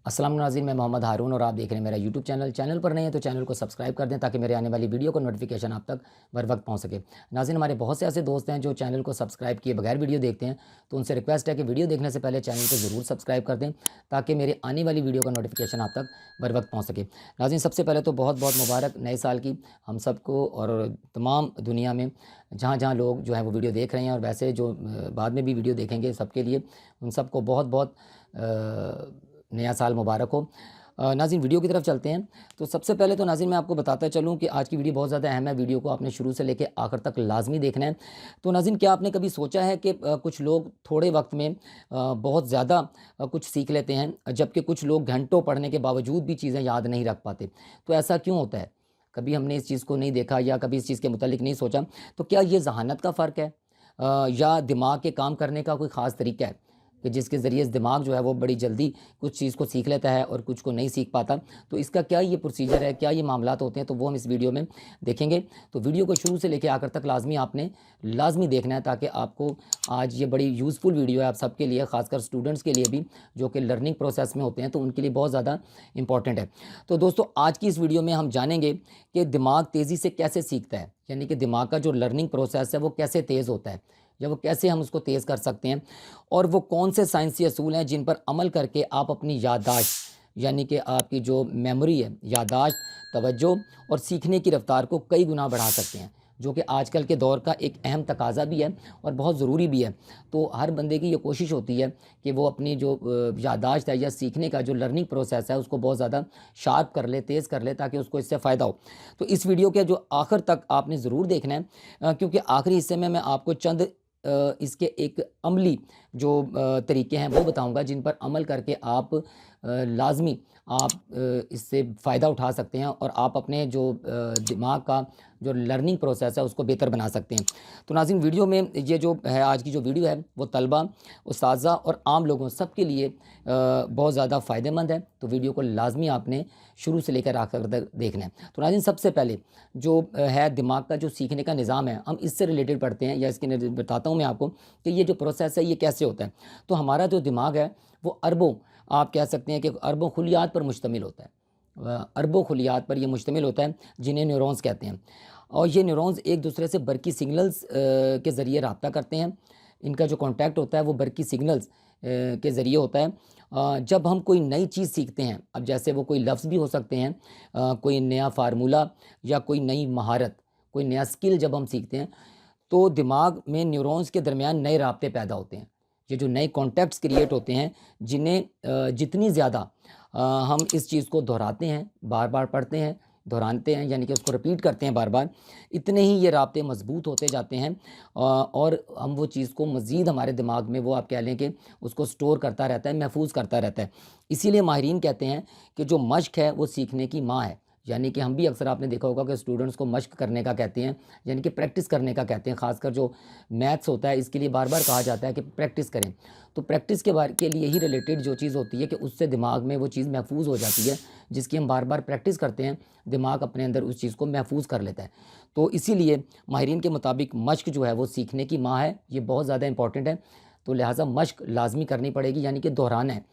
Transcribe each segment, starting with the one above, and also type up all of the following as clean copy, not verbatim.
अस्सलाम नाज़रीन, मैं मोहम्मद हारून और आप देख रहे हैं मेरा यूट्यूब चैनल पर नहीं है तो चैनल को सब्सक्राइब कर दें ताकि मेरे आने वाली वीडियो का नोटिफिकेशन आप तक बर वक्त पहुंच सके। नाज़रीन, हमारे बहुत से ऐसे दोस्त हैं जो चैनल को सब्सक्राइब किए बगैर वीडियो देखते हैं, तो उनसे रिक्वेस्ट है कि वीडियो देखने से पहले चैनल को ज़रूर सब्सक्राइब कर दें ताकि मेरे आने वाली वीडियो का नोटिफिकेशन आप तक बर वक्त पहुँच सके। नाज़रीन, सबसे पहले तो बहुत बहुत मुबारक नए साल की हम सबको और तमाम दुनिया में जहाँ जहाँ लोग जो है वो वीडियो देख रहे हैं और वैसे जो बाद में भी वीडियो देखेंगे सबके लिए उन सबको बहुत बहुत नया साल मुबारक हो। नाज़रीन, वीडियो की तरफ चलते हैं। तो सबसे पहले तो नाज़रीन मैं आपको बताता चलूँ कि आज की वीडियो बहुत ज़्यादा अहम है। वीडियो को आपने शुरू से लेकर आखिर तक लाजमी देखना है। तो नाज़रीन, क्या आपने कभी सोचा है कि कुछ लोग थोड़े वक्त में बहुत ज़्यादा कुछ सीख लेते हैं, जबकि कुछ लोग घंटों पढ़ने के बावजूद भी चीज़ें याद नहीं रख पाते। तो ऐसा क्यों होता है? कभी हमने इस चीज़ को नहीं देखा या कभी इस चीज़ के मुतालिक नहीं सोचा। तो क्या ये ज़हानत का फ़र्क है या दिमाग के काम करने का कोई ख़ास तरीका है कि जिसके ज़रिए दिमाग जो है वो बड़ी जल्दी कुछ चीज़ को सीख लेता है और कुछ को नहीं सीख पाता। तो इसका क्या ये प्रोसीजर है, क्या ये मामलात होते हैं, तो वो हम इस वीडियो में देखेंगे। तो वीडियो को शुरू से लेकर आखिर तक लाजमी देखना है ताकि आपको आज ये बड़ी यूज़फुल वीडियो है आप सबके लिए, ख़ासकर स्टूडेंट्स के लिए भी जो कि लर्निंग प्रोसेस में होते हैं, तो उनके लिए बहुत ज़्यादा इंपॉर्टेंट है। तो दोस्तों, आज की इस वीडियो में हम जानेंगे कि दिमाग तेज़ी से कैसे सीखता है, यानी कि दिमाग का जो लर्निंग प्रोसेस है वो कैसे तेज़ होता है या वो कैसे हम उसको तेज़ कर सकते हैं, और वो कौन से साइंसी असूल हैं जिन पर अमल करके आप अपनी याददाश्त, यानी कि आपकी जो मेमोरी है, याददाश्त, तवज्जो और सीखने की रफ्तार को कई गुना बढ़ा सकते हैं, जो कि आजकल के दौर का एक अहम तकाज़ा भी है और बहुत ज़रूरी भी है। तो हर बंदे की ये कोशिश होती है कि वो अपनी जो याददाश्त है या सीखने का जो लर्निंग प्रोसेस है उसको बहुत ज़्यादा शार्प कर ले, तेज़ कर ले, ताकि उसको इससे फ़ायदा हो। तो इस वीडियो के जो आखिर तक आपने ज़रूर देखना है, क्योंकि आखिरी हिस्से में मैं आपको चंद इसके एक अमली जो तरीके हैं वो बताऊंगा जिन पर अमल करके आप लाजमी आप इससे फ़ायदा उठा सकते हैं और आप अपने जो दिमाग का जो लर्निंग प्रोसेस है उसको बेहतर बना सकते हैं। तो नाज़रीन, वीडियो में ये जो है आज की जो वीडियो है वो तलबा, उस्ताज़ा और आम लोगों सब के लिए बहुत ज़्यादा फ़ायदेमंद है। तो वीडियो को लाजमी आपने शुरू से लेकर आखिर तक देखना है। तो नाज़रीन, सबसे पहले जो है दिमाग का जो सीखने का निज़ाम है, हम इससे रिलेटेड पढ़ते हैं या इसके बताता हूँ मैं आपको कि ये जो प्रोसेस है ये कैसे होता है। तो हमारा जो दिमाग है वो अरबों, आप कह सकते हैं कि अरबों खुलियात पर मुश्तमिल होता है। अरबों खुलियात पर ये मुश्तमिल होता है जिन्हें न्यूरॉन्स कहते हैं, और ये न्यूरॉन्स एक दूसरे से बरकी सिग्नल्स के ज़रिए रब्ता करते हैं। इनका जो कॉन्टैक्ट होता है वो बरकी सिग्नल्स के ज़रिए होता है। जब हम कोई नई चीज़ सीखते हैं, अब जैसे वो कोई लफ्ज़ भी हो सकते हैं, कोई नया फार्मूला या कोई नई महारत, कोई नया स्किल जब हम सीखते हैं तो दिमाग में न्यूरॉन्स के दरमियान नए राब्ते पैदा होते हैं। ये जो नए कॉन्टैक्ट्स क्रिएट होते हैं, जिन्हें जितनी ज़्यादा हम इस चीज़ को दोहराते हैं, बार बार पढ़ते हैं, दोहराते हैं, यानी कि उसको रिपीट करते हैं बार बार, इतने ही ये राब्ते मजबूत होते जाते हैं और हम वो चीज़ को मज़ीद हमारे दिमाग में, वो आप कह लें कि उसको स्टोर करता रहता है, महफूज करता रहता है। इसीलिए माहिरीन कहते हैं कि जो मश्क है वो सीखने की माँ है। यानी कि हम भी अक्सर आपने देखा होगा कि स्टूडेंट्स को मश्क करने का कहते हैं, यानी कि प्रैक्टिस करने का कहते हैं। खासकर जो मैथ्स होता है इसके लिए बार बार कहा जाता है कि प्रैक्टिस करें। तो प्रैक्टिस के लिए ही रिलेटेड जो चीज़ होती है कि उससे दिमाग में वो चीज़ महफूज हो जाती है, जिसकी हम बार बार प्रैक्टिस करते हैं, दिमाग अपने अंदर उस चीज़ को महफूज कर लेता है। तो इसीलिए माहिरीन के मुताबिक मश्क जो है वो सीखने की माँ है, ये बहुत ज़्यादा इंपॉर्टेंट है। तो लिहाजा मश्क लाजमी करनी पड़ेगी, यानी कि दोहराना है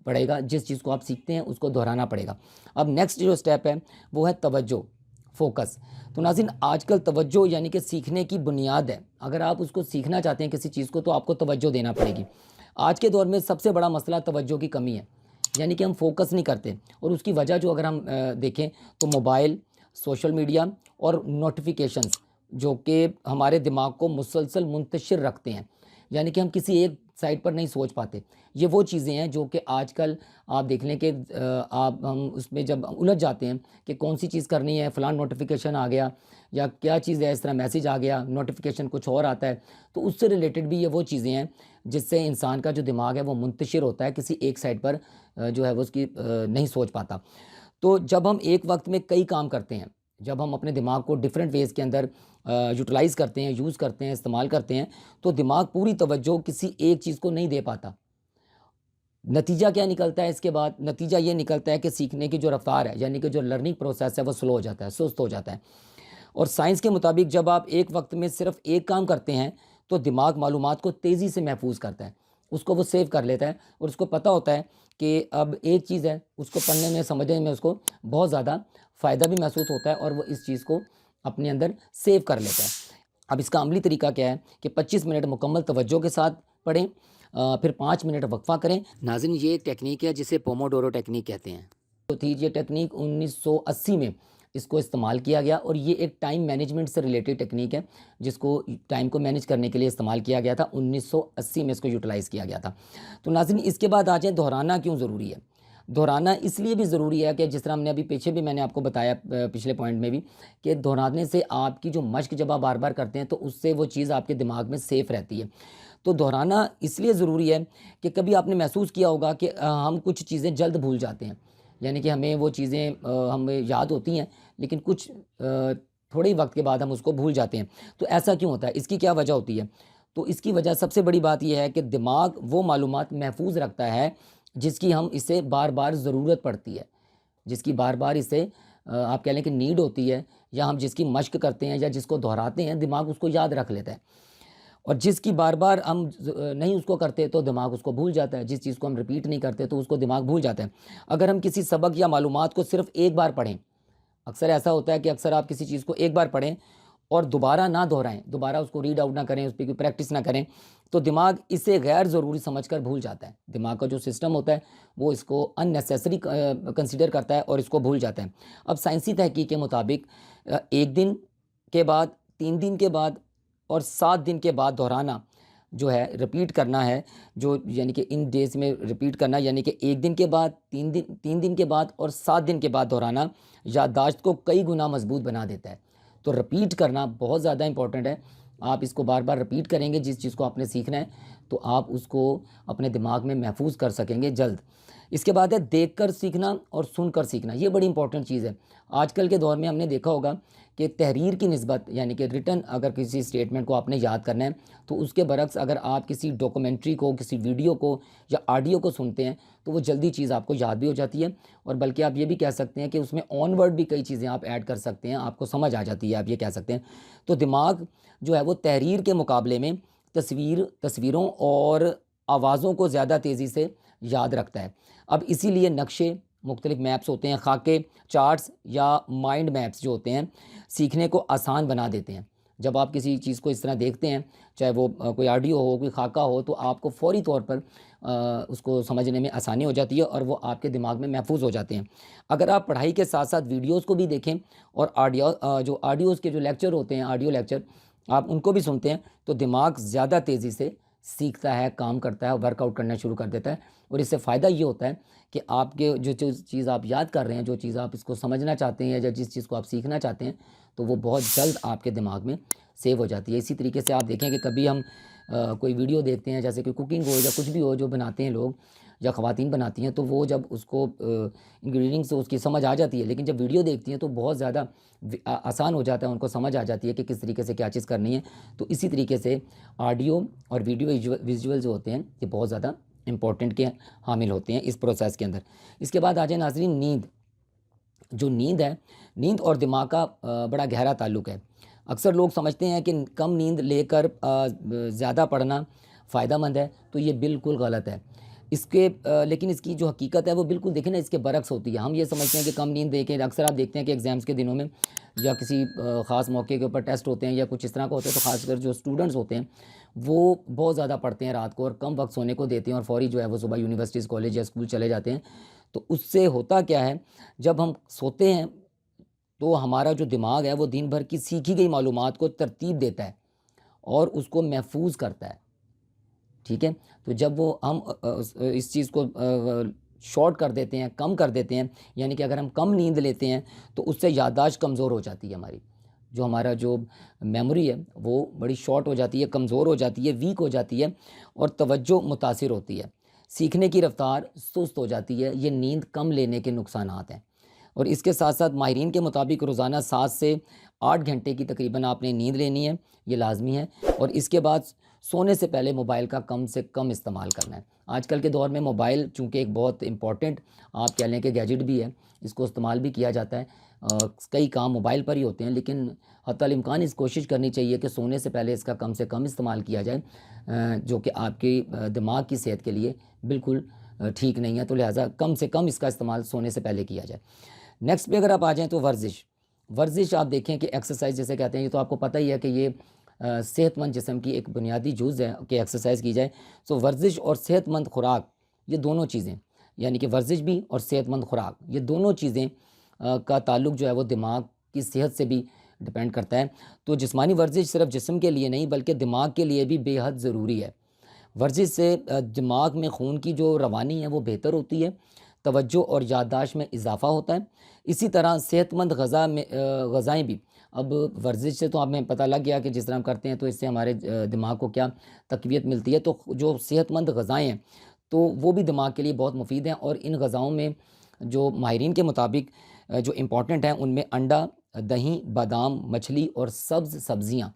पड़ेगा, जिस चीज़ को आप सीखते हैं उसको दोहराना पड़ेगा। अब नेक्स्ट जो स्टेप है वो है तवज्जो, फोकस। तो नाज़रीन, आजकल तवज्जो यानी कि सीखने की बुनियाद है। अगर आप उसको सीखना चाहते हैं किसी चीज़ को तो आपको तवज्जो देना पड़ेगी। आज के दौर में सबसे बड़ा मसला तवज्जो की कमी है, यानी कि हम फोकस नहीं करते, और उसकी वजह जो अगर हम देखें तो मोबाइल, सोशल मीडिया और नोटिफिकेशंस जो कि हमारे दिमाग को मुसलसल मुंतशिर रखते हैं, यानी कि हम किसी एक साइड पर नहीं सोच पाते। ये वो चीज़ें हैं जो कि आजकल आप देख लें कि आप हम उसमें जब उलझ जाते हैं कि कौन सी चीज़ करनी है, फ़लाँ नोटिफिकेशन आ गया या क्या चीज़ है, इस तरह मैसेज आ गया, नोटिफिकेशन कुछ और आता है। तो उससे रिलेटेड भी ये वो चीज़ें हैं जिससे इंसान का जो दिमाग है वो मुंतशिर होता है, किसी एक साइड पर जो है वो उसकी नहीं सोच पाता। तो जब हम एक वक्त में कई काम करते हैं, जब हम अपने दिमाग को डिफरेंट वेज़ के अंदर यूटिलाइज़ करते हैं, यूज़ करते हैं, इस्तेमाल करते हैं, तो दिमाग पूरी तवज्जो किसी एक चीज़ को नहीं दे पाता। नतीजा क्या निकलता है इसके बाद? नतीजा ये निकलता है कि सीखने की जो रफ्तार है, यानी कि जो लर्निंग प्रोसेस है वो स्लो हो जाता है, सुस्त हो जाता है। और साइंस के मुताबिक जब आप एक वक्त में सिर्फ एक काम करते हैं तो दिमाग मालूमात को तेज़ी से महफूज करता है, उसको वो सेव कर लेता है और उसको पता होता है कि अब एक चीज़ है, उसको पढ़ने में समझने में उसको बहुत ज़्यादा फ़ायदा भी महसूस होता है और वो इस चीज़ को अपने अंदर सेव कर लेता है। अब इसका अमली तरीका क्या है कि 25 मिनट मुकम्मल तवज्जो के साथ पढ़ें, फिर 5 मिनट वक्फ़ा करें। नाज़रीन, ये एक टेक्निक है जिसे पोमोडोरो टेक्निक कहते हैं। तो थी ये टेक्निक 1980 में इसको इस्तेमाल किया गया और ये एक टाइम मैनेजमेंट से रिलेटेड टेक्निक है जिसको टाइम को मैनेज करने के लिए इस्तेमाल किया गया था। 1980 में इसको यूटिलाइज़ किया गया था। तो नाज़रीन, इसके बाद आ जाए दोहराना क्यों ज़रूरी है। दोहराना इसलिए भी ज़रूरी है कि जिस तरह हमने अभी पीछे भी मैंने आपको बताया पिछले पॉइंट में भी कि दोहराने से आपकी जो मश्क जब आप बार बार करते हैं तो उससे वो चीज़ आपके दिमाग में सेफ़ रहती है। तो दोहराना इसलिए ज़रूरी है कि कभी आपने महसूस किया होगा कि हम कुछ चीज़ें जल्द भूल जाते हैं, यानी कि हमें वो चीज़ें हमें याद होती हैं लेकिन कुछ थोड़े ही वक्त के बाद हम उसको भूल जाते हैं। तो ऐसा क्यों होता है, इसकी क्या वजह होती है। तो इसकी वजह सबसे बड़ी बात यह है कि दिमाग वो मालूमात महफूज रखता है जिसकी हम इसे बार बार ज़रूरत पड़ती है, जिसकी बार बार इसे आप कह लें कि नीड होती है, या हम जिसकी मश्क करते हैं या जिसको दोहराते हैं दिमाग उसको याद रख लेता है। और जिसकी बार बार हम नहीं उसको करते तो दिमाग उसको भूल जाता है, जिस चीज़ को हम रिपीट नहीं करते तो उसको दिमाग भूल जाता है। अगर हम किसी सबक या मालूमात को सिर्फ एक बार पढ़ें, अक्सर ऐसा होता है कि अक्सर आप किसी चीज़ को एक बार पढ़ें और दोबारा ना दोहराएं, दोबारा उसको रीड आउट ना करें, उस पर कोई प्रैक्टिस ना करें, तो दिमाग इसे गैर ज़रूरी समझकर भूल जाता है। दिमाग का जो सिस्टम होता है वो इसको अननेसेसरी कंसीडर करता है और इसको भूल जाता है। अब साइंसी तहकीक के मुताबिक 1 दिन के बाद, 3 दिन के बाद और 7 दिन के बाद दोहराना जो है, रिपीट करना है, जो यानी कि इन डेज़ में रिपीट करना, यानी कि 1 दिन के बाद, 3 दिन के बाद और 7 दिन के बाद दोहराना याददाश्त को कई गुना मजबूत बना देता है। तो रिपीट करना बहुत ज़्यादा इंपॉर्टेंट है। आप इसको बार बार रिपीट करेंगे, जिस चीज़ को आपने सीखना है तो आप उसको अपने दिमाग में महफूज कर सकेंगे जल्द। इसके बाद है देखकर सीखना और सुनकर सीखना। ये बड़ी इंपॉर्टेंट चीज़ है। आजकल के दौर में हमने देखा होगा कि तहरीर की निस्बत, यानी कि रिटन अगर किसी स्टेटमेंट को आपने याद करना है तो उसके बरक्स अगर आप किसी डॉक्यूमेंट्री को, किसी वीडियो को या ऑडियो को सुनते हैं तो वो जल्दी चीज़ आपको याद भी हो जाती है। और बल्कि आप ये भी कह सकते हैं कि उसमें ऑन वर्ड भी कई चीज़ें आप ऐड कर सकते हैं, आपको समझ आ जाती है, आप ये कह सकते हैं। तो दिमाग जो है वो तहरीर के मुकाबले में तस्वीरों और आवाज़ों को ज़्यादा तेज़ी से याद रखता है। अब इसीलिए नक्शे, मुख्तलिफ मैप्स होते हैं, खाके, चार्ट्स या माइंड मैप्स जो होते हैं सीखने को आसान बना देते हैं। जब आप किसी चीज़ को इस तरह देखते हैं, चाहे वो कोई ऑडियो हो, कोई खाका हो, तो आपको फ़ौरी तौर पर उसको समझने में आसानी हो जाती है और वो आपके दिमाग में महफूज हो जाते हैं। अगर आप पढ़ाई के साथ साथ वीडियोज़ को भी देखें और जो ऑडियोज़ के जो लेक्चर होते हैं, ऑडियो लेक्चर, आप उनको भी सुनते हैं तो दिमाग ज़्यादा तेज़ी से सीखता है, काम करता है, वर्कआउट करना शुरू कर देता है। और इससे फ़ायदा ये होता है कि आपके जो चीज़ आप याद कर रहे हैं, जो चीज़ आप इसको समझना चाहते हैं या जिस चीज़ को आप सीखना चाहते हैं, तो वो बहुत जल्द आपके दिमाग में सेव हो जाती है। इसी तरीके से आप देखें कि कभी हम कोई वीडियो देखते हैं, जैसे कोई कुकिंग हो या कुछ भी हो जो बनाते हैं लोग या ख़वातीन बनाती हैं, तो वो जब उसको इंग्रेडिएंट्स उसकी समझ आ जाती है, लेकिन जब वीडियो देखती हैं तो बहुत ज़्यादा आसान हो जाता है, उनको समझ आ जाती है कि किस तरीके से क्या चीज़ करनी है। तो इसी तरीके से ऑडियो और वीडियो विजुअल जो होते हैं ये बहुत ज़्यादा इंपॉर्टेंट के हामिल होते हैं इस प्रोसेस के अंदर। इसके बाद आ जाए नाज़रीन नींद। जो नींद है, नींद और दिमाग का बड़ा गहरा ताल्लुक़ है। अक्सर लोग समझते हैं कि कम नींद लेकर ज़्यादा पढ़ना फ़ायदेमंद है, तो ये बिल्कुल गलत है। लेकिन इसकी जो हकीकत है वो बिल्कुल देखें ना इसके बरक्स होती है। हम ये समझते हैं कि कम नींद देखें, अक्सर आप देखते हैं कि एग्ज़ाम्स के दिनों में या किसी ख़ास मौके के ऊपर टेस्ट होते हैं या कुछ इस तरह का होता है, तो ख़ासकर जो स्टूडेंट्स होते हैं वो बहुत ज़्यादा पढ़ते हैं रात को और कम वक्त सोने को देते हैं और फ़ौरी जो है वो सुबह यूनिवर्सिटीज़, कॉलेज या स्कूल चले जाते हैं। तो उससे होता क्या है, जब हम सोते हैं तो हमारा जो दिमाग है वो दिन भर की सीखी गई मालूमात को तरतीब देता है और उसको महफूज करता है। ठीक है, तो जब वो हम इस चीज़ को शॉर्ट कर देते हैं, कम कर देते हैं, यानी कि अगर हम कम नींद लेते हैं तो उससे याददाश्त कमज़ोर हो जाती है हमारी। जो हमारा जो मेमोरी है वो बड़ी शॉर्ट हो जाती है, कमज़ोर हो जाती है, वीक हो जाती है और तवज्जो मुतासिर होती है। सीखने की रफ्तार सुस्त हो जाती है। ये नींद कम लेने के नुकसानात हैं। और इसके साथ साथ माहिरीन के मुताबिक रोज़ाना 7 से 8 घंटे की तकरीबन आपने नींद लेनी है, ये लाजमी है। और इसके बाद सोने से पहले मोबाइल का कम से कम इस्तेमाल करना है। आजकल के दौर में मोबाइल चूँकि एक बहुत इंपॉर्टेंट आप कह लें कि गैजेट भी है, इसको इस्तेमाल भी किया जाता है कई काम मोबाइल पर ही होते हैं, लेकिन हत्तल इम्कान इस कोशिश करनी चाहिए कि सोने से पहले इसका कम से कम इस्तेमाल किया जाए, जो कि आपके दिमाग की सेहत के लिए बिल्कुल ठीक नहीं है। तो लिहाजा कम से कम इसका इस्तेमाल सोने से पहले किया जाए। नेक्स्ट पे अगर आप आ जाएँ तो वर्जिश आप देखें कि एक्सरसाइज जैसे कहते हैं, ये तो आपको पता ही है कि ये सेहतमंद जिस्म की एक बुनियादी जुज़ है कि एक्सरसाइज की जाए। सो वर्जिश और सेहतमंद खुराक, ये दोनों चीज़ें, यानी कि वर्जिश भी और सेहतमंद खुराक, ये दोनों चीज़ें का ताल्लुक जो है वो दिमाग की सेहत से भी डिपेंड करता है। तो जिस्मानी वर्जिश सिर्फ जिस्म के लिए नहीं बल्कि दिमाग के लिए भी बेहद ज़रूरी है। वर्जिश से दिमाग में खून की जो रवानी है वो बेहतर होती है, तवज्जो और याददाश्त में इजाफ़ा होता है। इसी तरह सेहतमंद ग़ज़ाएँ भी, अब वर्जिश से तो हमें पता लग गया कि जिस तरह हम करते हैं तो इससे हमारे दिमाग को क्या तक़वियत मिलती है। तो जो सेहतमंद ग़ज़ाएँ हैं तो वो भी दिमाग के लिए बहुत मुफीद हैं, और इन ग़ज़ाओं में जो माहिरीन के मुताबिक जो इम्पॉर्टेंट हैं उनमें अंडा, दही, बादाम, मछली और सब्ज़ सब्ज़ियाँ,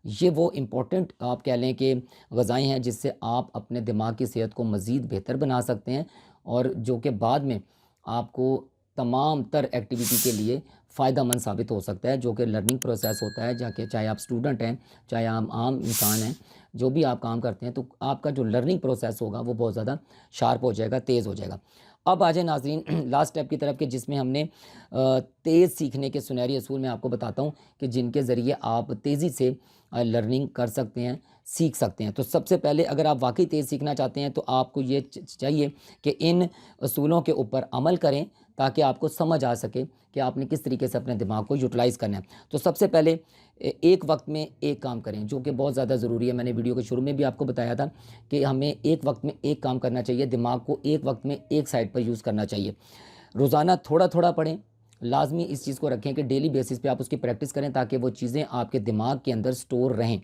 ये वो इम्पोर्टेंट आप कह लें कि ग़ज़ाएँ हैं जिससे आप अपने दिमाग की सेहत को मज़ीद बेहतर बना सकते हैं, और जो कि बाद में आपको तमाम तर एक्टिविटी के लिए फ़ायदेमंद साबित हो सकता है, जो कि लर्निंग प्रोसेस होता है। जाके चाहे आप स्टूडेंट हैं, चाहे आप आम इंसान हैं, जो भी आप काम करते हैं तो आपका जो लर्निंग प्रोसेस होगा वो बहुत ज़्यादा शार्प हो जाएगा, तेज़ हो जाएगा। अब आ जाए नाज़रीन लास्ट स्टेप की तरफ कि जिसमें हमने तेज़ सीखने के सुनहरी असूल मैं आपको बताता हूँ कि जिनके ज़रिए आप तेज़ी से लर्निंग कर सकते हैं, सीख सकते हैं। तो सबसे पहले अगर आप वाकई तेज़ सीखना चाहते हैं तो आपको ये चाहिए कि इन असूलों के ऊपर अमल करें, ताकि आपको समझ आ सके कि आपने किस तरीके से अपने दिमाग को यूटिलाइज़ करना है। तो सबसे पहले एक वक्त में एक काम करें, जो कि बहुत ज़्यादा ज़रूरी है। मैंने वीडियो के शुरू में भी आपको बताया था कि हमें एक वक्त में एक काम करना चाहिए, दिमाग को एक वक्त में एक साइड पर यूज़ करना चाहिए। रोज़ाना थोड़ा थोड़ा पढ़ें, लाजमी इस चीज़ को रखें कि डेली बेसिस पे आप उसकी प्रैक्टिस करें, ताकि वो चीज़ें आपके दिमाग के अंदर स्टोर रहें।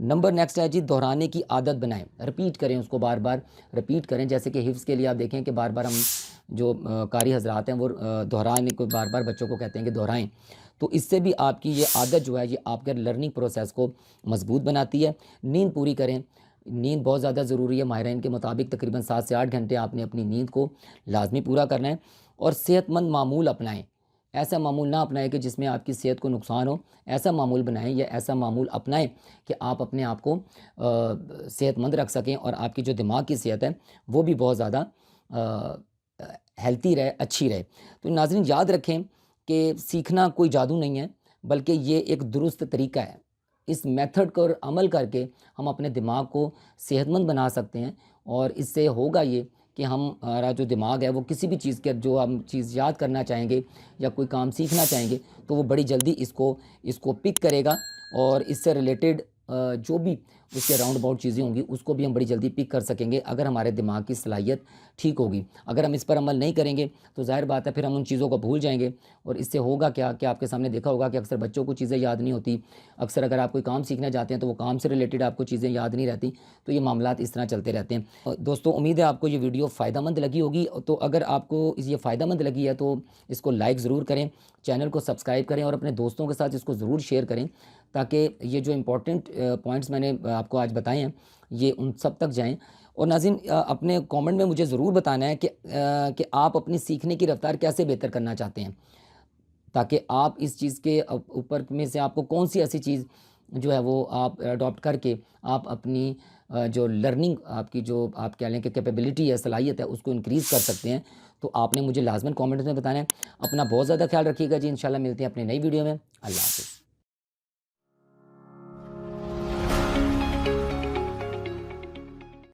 नंबर नेक्स्ट है जी, दोहराने की आदत बनाएं, रिपीट करें, उसको बार बार रिपीट करें। जैसे कि हिफ्ज़ के लिए आप देखें कि बार बार हम जो कारी हजरात हैं वो दोहराने को बार बार बच्चों को कहते हैं कि दोहराएं। तो इससे भी आपकी ये आदत जो है ये आपके लर्निंग प्रोसेस को मजबूत बनाती है। नींद पूरी करें, नींद बहुत ज़्यादा ज़रूरी है। माहिरीन के मुताबिक तकरीबन 7 से 8 घंटे आपने अपनी नींद को लाजमी पूरा करना है। और सेहतमंद मामूल अपनाएं, ऐसा मामूल ना अपनाएं कि जिसमें आपकी सेहत को नुकसान हो। ऐसा मामूल बनाएं या ऐसा मामूल अपनाएं कि आप अपने आप को सेहतमंद रख सकें, और आपकी जो दिमाग की सेहत है वो भी बहुत ज़्यादा हेल्थी रहे, अच्छी रहे। तो नाज़रीन याद रखें कि सीखना कोई जादू नहीं है, बल्कि ये एक दुरुस्त तरीका है। इस मेथड को अमल करके हम अपने दिमाग को सेहतमंद बना सकते हैं, और इससे होगा ये कि हमारा जो दिमाग है वो किसी भी चीज़ के जो हम चीज़ याद करना चाहेंगे या कोई काम सीखना चाहेंगे तो वो बड़ी जल्दी इसको पिक करेगा, और इससे रिलेटेड जो भी उसके राउंड अबाउट चीज़ें होंगी उसको भी हम बड़ी जल्दी पिक कर सकेंगे, अगर हमारे दिमाग की सलाहियत ठीक होगी। अगर हम इस पर अमल नहीं करेंगे तो ज़ाहिर बात है फिर हम उन चीज़ों को भूल जाएंगे, और इससे होगा क्या कि आपके सामने देखा होगा कि अक्सर बच्चों को चीज़ें याद नहीं होती। अक्सर अगर आप कोई काम सीखना चाहते हैं तो वो काम से रिलेटेड आपको चीज़ें याद नहीं रहती। तो ये मामलात इस तरह चलते रहते हैं। दोस्तों उम्मीद है आपको ये वीडियो फ़ायदेमंद लगी होगी। तो अगर आपको ये फ़ायदेमंद लगी है तो इसको लाइक ज़रूर करें, चैनल को सब्सक्राइब करें, और अपने दोस्तों के साथ इसको ज़रूर शेयर करें, ताकि ये जो इम्पोर्टेंट पॉइंट्स मैंने आपको आज बताए हैं ये उन सब तक जाएं। और नाज़रीन अपने कमेंट में मुझे ज़रूर बताना है कि आप अपनी सीखने की रफ़्तार कैसे बेहतर करना चाहते हैं, ताकि आप इस चीज़ के ऊपर में से आपको कौन सी ऐसी चीज़ जो है वो आप अडॉप्ट करके आप अपनी जो लर्निंग आपकी जो आप कह लें कि कैपेबिलिटी है, सलाहियत है, उसको इंक्रीज़ कर सकते हैं। तो आपने मुझे लाजमन कमेंट्स में बताना है। अपना बहुत ज़्यादा ख्याल रखिएगा जी। इंशाल्लाह मिलते हैं अपनी नई वीडियो में। अल्लाह हाफ़िज़।